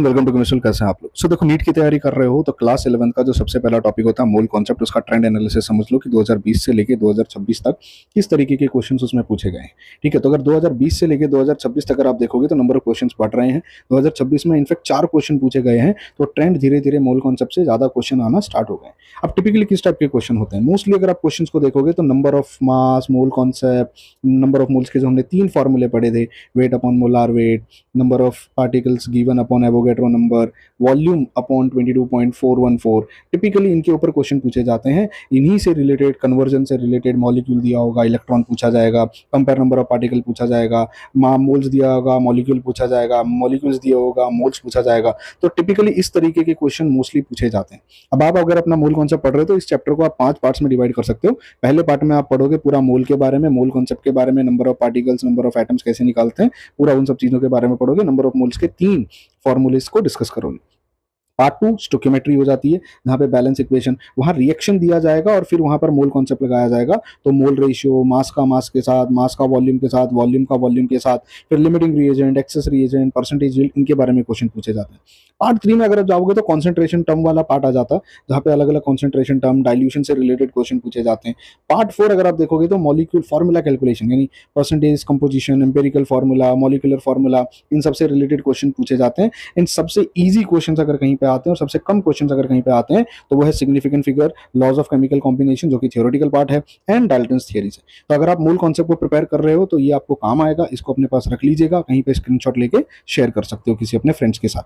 Welcome to chemistry. कैसे हैं आप लोग? देखो, नीट की तैयारी कर रहे हो तो क्लास 11 का जो सबसे पहला टॉपिक होता है मोल कॉन्सेप्ट, उसका ट्रेंड एनालिसिस समझ लो कि 2020 से लेके 2026 तक किस तरीके के क्वेश्चंस उसमें पूछे गए हैं। ठीक है, तो अगर 2020 से लेके 2026 तक अगर आप देखोगे तो नंबर ऑफ क्वेश्चंस बढ़ रहे हैं। 2026 में इनफैक्ट 4 क्वेश्चन पूछे गए हैं, तो ट्रेंड धीरे धीरे मोल कॉन्सेप्ट से ज्यादा क्वेश्चन आना स्टार्ट हो गए। अब टिपिकली किस टाइप के क्वेश्चन होते हैं? मोस्टली अगर आप क्वेश्चन को देखोगे तो number of mass, mole concept, number of moles के जो हमने 3 फॉर्मूले पढ़े थे, weight upon molar weight, number of particles given upon Avogadro number, volume upon 22.414, typically इनके ऊपर क्वेश्चन पूछे जाते हैं। इन्हीं से रिलेटेड, कन्वर्जन से रिलेटेड मॉलिक्यूल दिया होगा, इलेक्ट्रॉन पूछा जाएगा, कंपेयर नंबर ऑफ पार्टिकल पूछा जाएगा, मोल्स दिया होगा, मॉलिक्यूल पूछा जाएगा, मॉलिक्यूल्स दिया होगा, मोल्स पूछा जाएगा। तो टिपिकली इस तरीके के क्वेश्चन मोस्टली पूछे जाते हैं। अब आप अगर अपना मोल कॉन्सेप्ट पढ़ रहे हो तो इस चैप्टर को आप 5 पार्ट्स में डिवाइड कर सकते हो। पहले पार्ट में आप पढ़ोगे पूरा मोल के बारे में, मोल कॉन्सेप्ट के बारे में, number of particles, number of atoms कैसे निकालते हैं, पूरा उन सब चीजों के बारे में पढ़ोगे। नंबर ऑफ मोल्स के 3 फॉर्मूलेस को डिस्कस करोगे। पार्ट 2 स्टोकियोमेट्री हो जाती है, जहाँ पे बैलेंस इक्वेशन, वहाँ रिएक्शन दिया जाएगा और फिर वहाँ पर मोल कॉन्सेप्ट लगाया जाएगा। तो मोल रेशियो, मास का मास के साथ, मास का वॉल्यूम के साथ, वॉल्यूम का वॉल्यूम के साथ, फिर limiting reagent, access reagent, percentage yield, इनके बारे में क्वेश्चन पूछे जाते हैं। पार्ट 3 में अगर आप जाओगे तो कॉन्सेंट्रेशन टर्म वाला पार्ट आ जाता है, जहाँ पे अलग अलग कॉन्सेंट्रेशन टर्म, डाइल्यूशन से रिलेटेड क्वेश्चन पूछे जाते हैं। पार्ट 4 अगर आप देखोगे तो मॉलिक्यूल फार्मूला कैलकुलेशन, यानी percentage, composition, empirical formula, molecular formula, इन सबसे रिलेटेड क्वेश्चन पूछे जाते हैं। इन सबसे ईजी क्वेश्चन अगर कहीं पे आते हैं और सबसे कम क्वेश्चंस अगर कहीं पे आते हैं तो वो है significant figure, laws of chemical combination, जो कि थियोरेटिकल पार्ट है, एंड डाल्टन्स थ्योरी से। तो अगर आप मूल कॉन्सेप्ट को प्रिपेयर कर रहे हो तो ये आपको काम आएगा, इसको अपने पास रख लीजिएगा, कहीं पे स्क्रीनशॉट लेके शेयर कर सकते हो किसी अपने फ्रेंड्स के साथ।